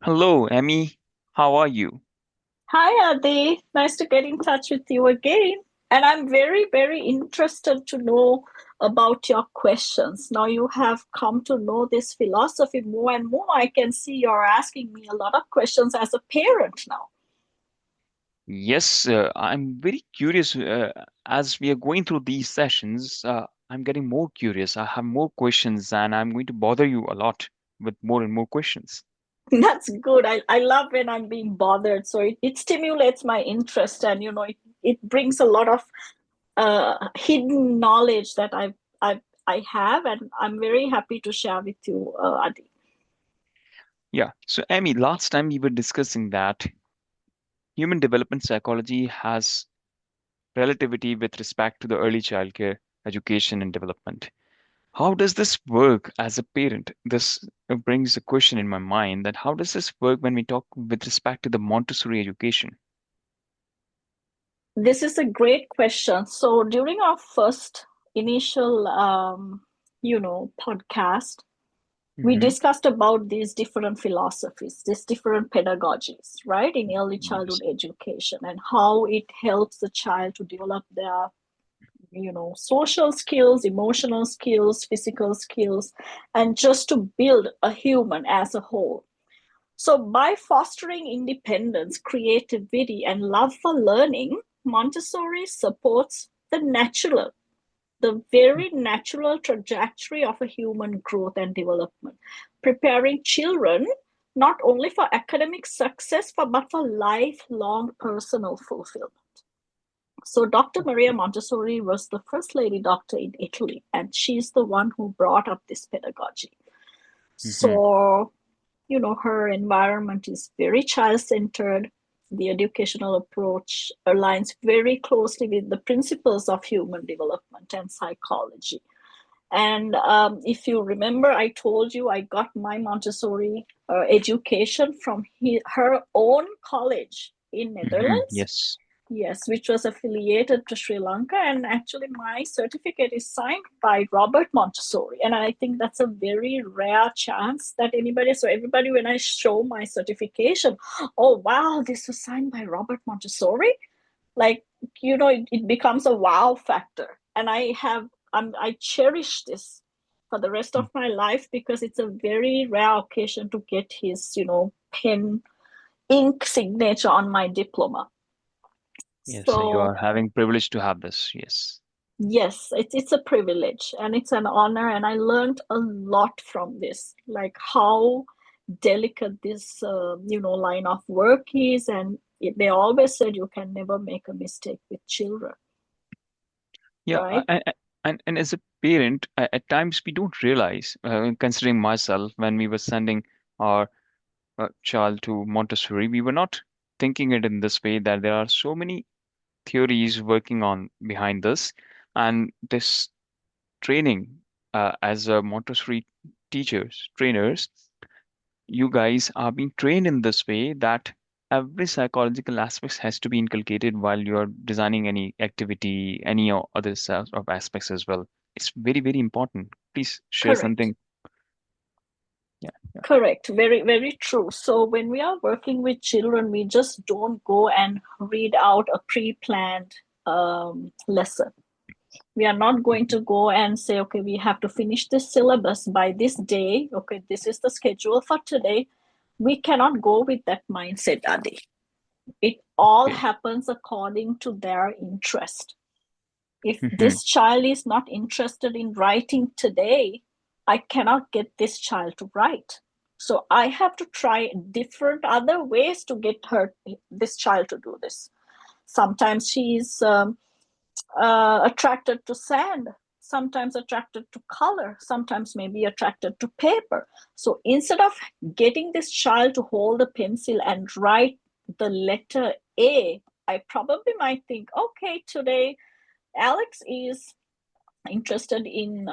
Hello, Emmy. How are you? Hi, Adi. Nice to get in touch with you again. And I'm very, very interested to know about your questions. Now you have come to know this philosophy more and more. I can see you're asking me a lot of questions as a parent now. Yes, I'm very curious. As we are going through these sessions, I'm getting more curious. I have more questions, and I'm going to bother you a lot with more and more questions. That's good. I love when I'm being bothered. So it stimulates my interest and, it brings a lot of hidden knowledge that I have. And I'm very happy to share with you, Adi. Yeah. So, Emmy, last time we were discussing that human development psychology has relativity with respect to the early childcare education and development. How does this work as a parent? This brings a question in my mind that how does this work when we talk with respect to the Montessori education? This is a great question. So during our first initial, podcast, we Hmm. discussed about these different philosophies, these different pedagogies, right, in early Yes. childhood education, and how it helps the child to develop their, social skills, emotional skills, physical skills, and just to build a human as a whole. So, by fostering independence, creativity, and love for learning, Montessori supports the very natural trajectory of a human growth and development, preparing children not only for academic success, but for lifelong personal fulfillment. So, Dr. Maria Montessori was the first lady doctor in Italy, and she's the one who brought up this pedagogy. Hmm. So, her environment is very child centered. The educational approach aligns very closely with the principles of human development and psychology. And if you remember, I told you I got my Montessori education from her own college in Netherlands. Yes. Yes, which was affiliated to Sri Lanka. And actually, my certificate is signed by Robert Montessori. And I think that's a very rare chance that so everybody, when I show my certification, oh, wow, this was signed by Robert Montessori. Like, it becomes a wow factor. And I cherish this for the rest of my life because it's a very rare occasion to get his, pen ink signature on my diploma. Yes, so you So are having privilege to have this. Yes. yes, it's a privilege and it's an honor, and I learned a lot from this, like how delicate this line of work is, and they always said you can never make a mistake with children, Yeah, right? and as a parent, at times we don't realize, considering myself, when we were sending our child to Montessori, we were not thinking it in this way that there are so many theories working on behind this, and this training as a Montessori teachers, trainers, you guys are being trained in this way that every psychological aspect has to be inculcated while you're designing any activity, any other sort of aspects as well. It's very, very important. Please share Correct. something. Yeah, yeah. Correct. Very, very true. So when we are working with children, we just don't go and read out a pre-planned lesson. We are not going to go and say, okay, we have to finish this syllabus by this day. Okay, this is the schedule for today. We cannot go with that mindset, Adi. It all Okay. happens according to their interest. If Mhm. this child is not interested in writing today, I cannot get this child to write. So I have to try different other ways to get this child to do this. Sometimes she's attracted to sand, sometimes attracted to color, sometimes maybe attracted to paper. So instead of getting this child to hold a pencil and write the letter A, I probably might think, okay, today Alex is interested in,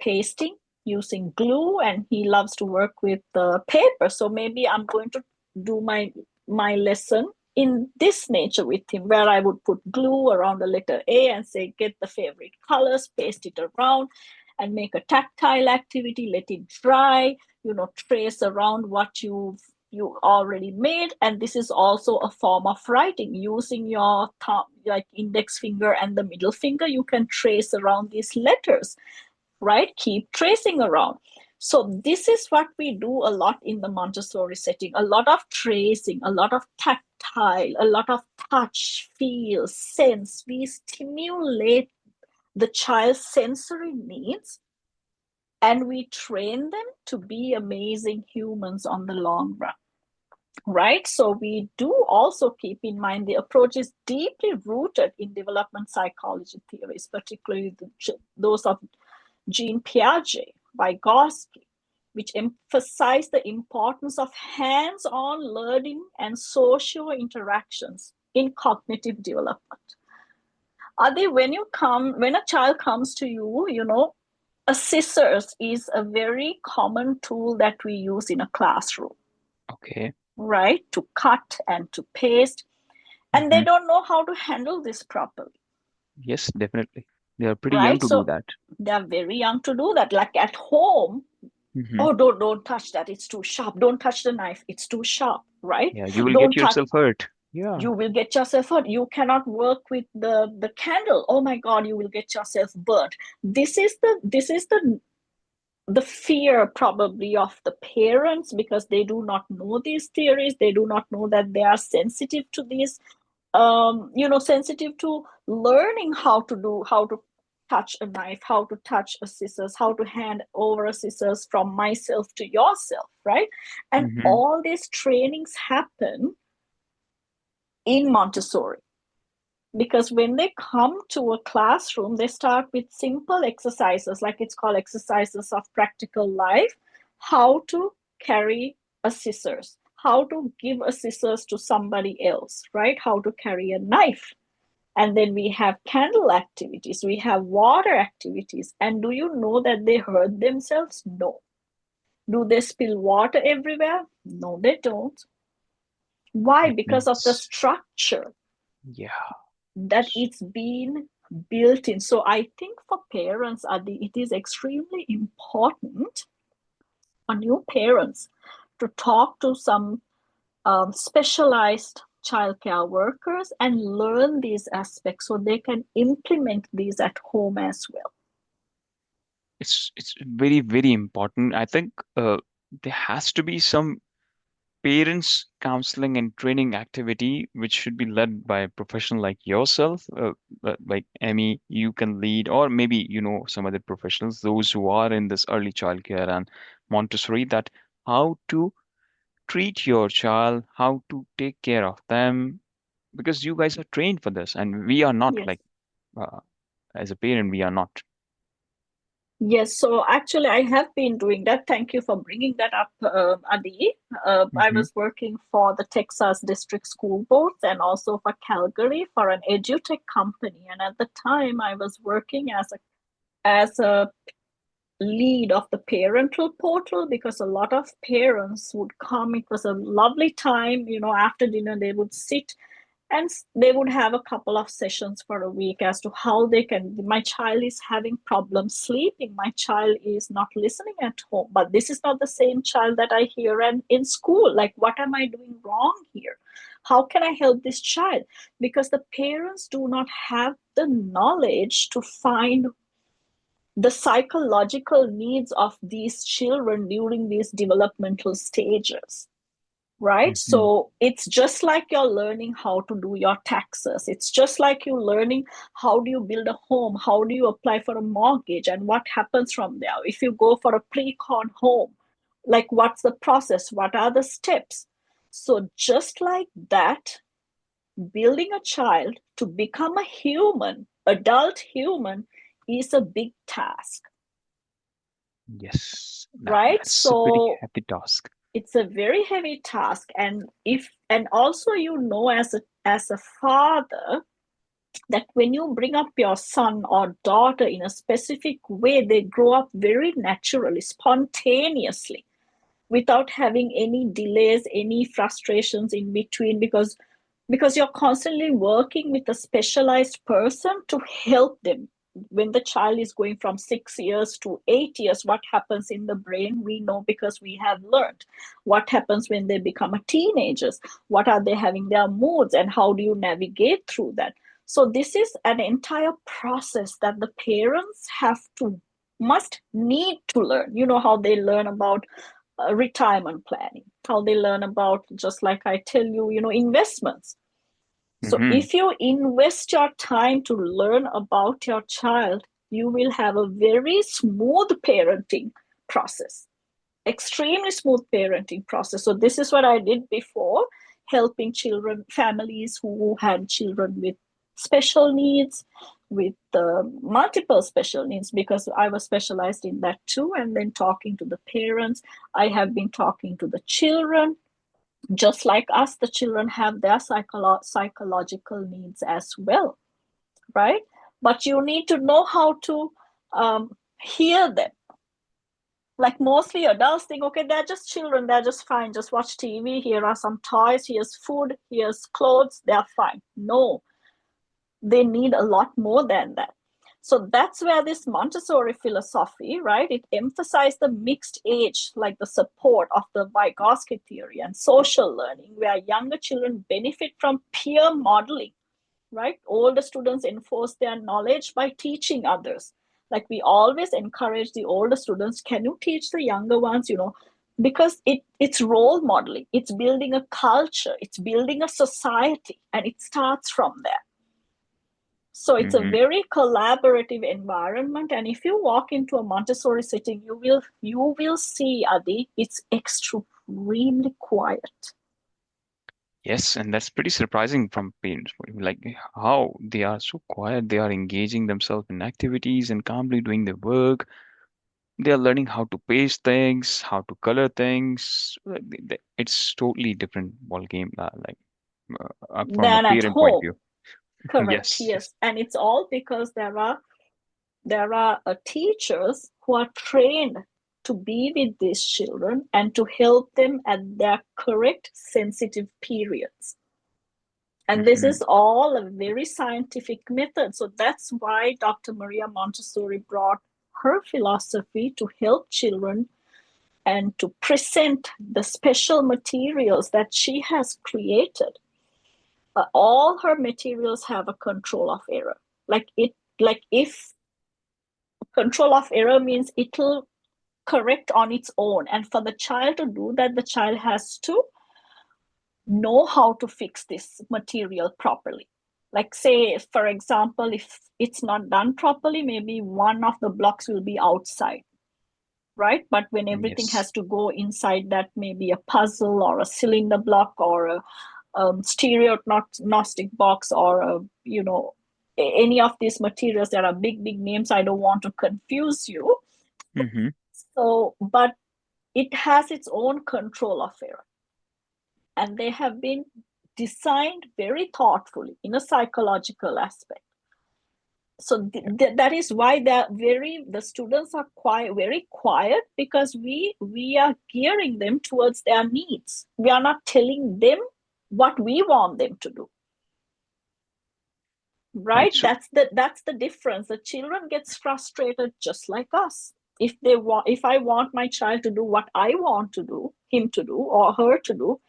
pasting using glue, and he loves to work with paper. So maybe I'm going to do my lesson in this nature with him, where I would put glue around the letter A and say, get the favorite colors, paste it around, and make a tactile activity, let it dry. trace around what you already made. And this is also a form of writing. Using your thumb, like index finger and the middle finger, you can trace around these letters, right? Keep tracing around. So this is what we do a lot in the Montessori setting. A lot of tracing, a lot of tactile, a lot of touch, feel, sense. We stimulate the child's sensory needs, and we train them to be amazing humans on the long run, right? So we do also keep in mind the approach is deeply rooted in development psychology theories, particularly those of Jean Piaget, Vygotsky, which emphasize the importance of hands-on learning and social interactions in cognitive development. Adi, when a child comes to you, a scissors is a very common tool that we use in a classroom, Okay. right? To cut and to paste. And they Hmm. don't know how to handle this properly, Yes, definitely. They are pretty young right? to do So that. they're very young to do that. Like at home, Hmm. oh, don't touch that, it's too sharp. Don't touch the knife, it's too sharp, right? Yeah, you will get Don't touch, yourself hurt. Yeah. you will get yourself hurt. You cannot work with the candle. Oh my God, you will get yourself burnt. This is the fear probably of the parents, because they do not know these theories. They do not know that they are sensitive to these, sensitive to learning how to touch a knife, how to touch a scissors, how to hand over a scissors from myself to yourself, right? And Hmm. all these trainings happen in Montessori, because when they come to a classroom, they start with simple exercises, like it's called exercises of practical life. How to carry a scissors, how to give a scissors to somebody else, right? How to carry a knife. And then we have candle activities, we have water activities. And do you know that they hurt themselves? No. Do they spill water everywhere? No, they don't. Why? That Because of the means, structure yeah. that it's been built in. So I think for parents, Adi, it is extremely important for new parents to talk to some specialized childcare workers and learn these aspects so they can implement these at home as well. It's very, very important. I think there has to be some parents counseling and training activity which should be led by a professional like yourself, like Emmy, you can lead, or maybe some other professionals, those who are in this early childcare and Montessori, that how to treat your child, how to take care of them, because you guys are trained for this, and we are not Yes. like, uh, as a parent, we are not. Yes, so actually, I have been doing that. Thank you for bringing that up, Adi. I Hmm. was working for the Texas District School Boards and also for Calgary for an edutech company. And at the time, I was working as a lead of the parental portal, because a lot of parents would come. It was a lovely time, after dinner, they would sit and they would have a couple of sessions for a week as to how they can. My child is having problems sleeping, my child is not listening at home, but this is not the same child that I hear and in school. Like, what am I doing wrong here? How can I help this child? Because the parents do not have the knowledge to find the psychological needs of these children during these developmental stages, right? Hmm. So it's just like you're learning how to do your taxes. It's just like you learning how do you build a home, how do you apply for a mortgage, and what happens from there. If you go for a pre-con home, like what's the process? What are the steps? So just like that, building a child to become a human, adult human, is a big task, Yes, right? that's a very So happy task. it's a very heavy task. And also, as a father, that when you bring up your son or daughter in a specific way, they grow up very naturally, spontaneously, without having any delays, any frustrations in between, because you're constantly working with a specialized person to help them, when the child is going from 6 years to 8 years, what happens in the brain, we know because we have learned. What happens when they become a teenagers? What are they having their moods, and how do you navigate through that? So this is an entire process that the parents must need to learn. You know how they learn about retirement planning, how they learn about, just like I tell you, investments. So Mm-hmm. if you invest your time to learn about your child, you will have a very smooth parenting process, extremely smooth parenting process. So this is what I did before, helping families who had children with special needs, with multiple special needs, because I was specialized in that too. And then talking to the parents, I have been talking to the children. Just like us, the children have their psychological needs as well, right? But you need to know how to hear them. Like mostly adults think, okay, they're just children, they're just fine, just watch TV, here are some toys, here's food, here's clothes, they're fine. No, they need a lot more than that. So that's where this Montessori philosophy, right, it emphasized the mixed age, like the support of the Vygotsky theory and social learning, where younger children benefit from peer modeling, right? Older students enforce their knowledge by teaching others. Like we always encourage the older students, can you teach the younger ones, because it's role modeling, it's building a culture, it's building a society, and it starts from there. So it's a Mm-hmm. very collaborative environment. And if you walk into a Montessori setting, you will see, Adi, it's extremely quiet. Yes, and that's pretty surprising from parents. Like how they are so quiet, they are engaging themselves in activities and calmly doing their work. They are learning how to paste things, how to color things. It's totally different ball game, from a Than at parent point of view. home. Correct, Yes, yes. yes. And it's all because there are teachers who are trained to be with these children and to help them at their correct sensitive periods. And this Hmm. is all a very scientific method. So that's why Dr. Maria Montessori brought her philosophy to help children and to present the special materials that she has created. All her materials have a control of error. Like if control of error means it'll correct on its own. And for the child to do that, the child has to know how to fix this material properly. Like, say, for example, if it's not done properly, maybe one of the blocks will be outside, right? But when everything Yes. has to go inside that, maybe a puzzle or a cylinder block or a stereognostic box or any of these materials, there are big names, I don't want to confuse you. Hmm. So but it has its own control of error, and they have been designed very thoughtfully in a psychological aspect. So that is why the students are very quiet, because we are gearing them towards their needs. We are not telling them what we want them to do, Right. right? So, That's the difference. The children gets frustrated just like us. If I want my child to do what I want to do, him to do or her to do,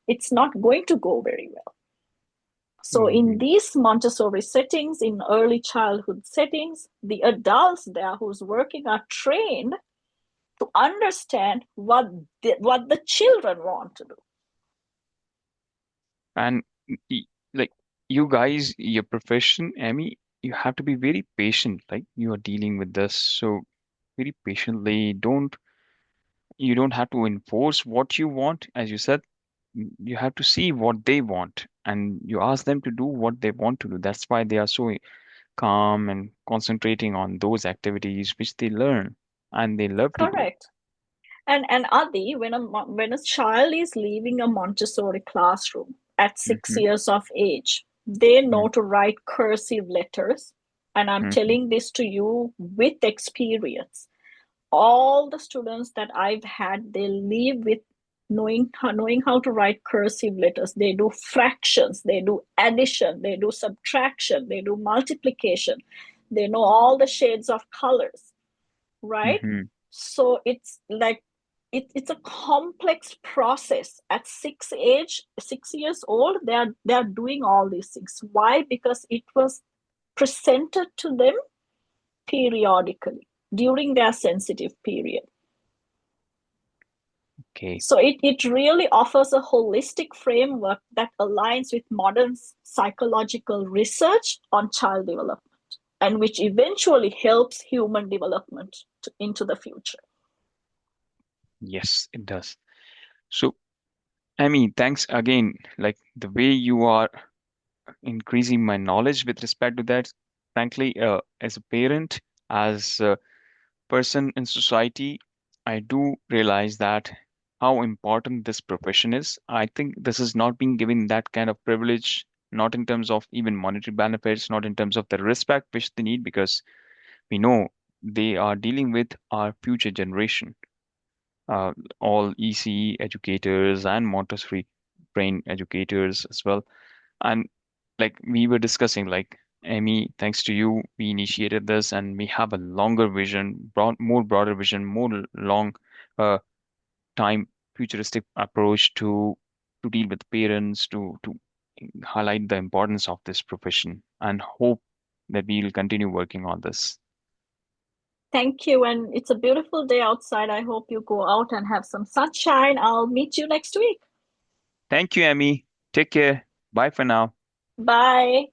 it's not going to go very well. So in mhm. these Montessori settings, in early childhood settings, the adults there who's working are trained to understand what the children want to do. And y- like you guys, your profession, Amy, you have to be very patient. Like you are dealing with this so very patiently. You don't have to enforce what you want, as you said. You have to see what they want, and you ask them to do what they want to do. That's why they are so calm and concentrating on those activities which they learn and they love to do. Correct. And Adi, when a child is leaving a Montessori classroom at six Hmm. years of age, they know to write cursive letters. And I'm Hmm. telling this to you with experience. All the students that I've had, they leave with knowing how to write cursive letters. They do fractions, they do addition, they do subtraction, they do multiplication. They know all the shades of colors, right? Hmm. So it's like it's a complex process. At 6 years old, they are doing all these things. Why? Because it was presented to them periodically during their sensitive period. Okay. So it really offers a holistic framework that aligns with modern psychological research on child development, and which eventually helps human development into the future. Yes, it does. So, Amy, thanks again. Like the way you are increasing my knowledge with respect to that. Frankly, as a parent, as a person in society, I do realize that how important this profession is. I think this is not being given that kind of privilege, not in terms of even monetary benefits, not in terms of the respect which they need, because we know they are dealing with our future generation, uh, all ECE educators and Montessori brain educators as well. And like we were discussing, like Amy, thanks to you, we initiated this and we have a longer vision, more broader vision, more long uh, time futuristic approach to deal with parents, to highlight the importance of this profession and hope that we'll continue working on this. Thank you. And it's a beautiful day outside. I hope you go out and have some sunshine. I'll meet you next week. Thank you, Amy. Take care. Bye for now. Bye.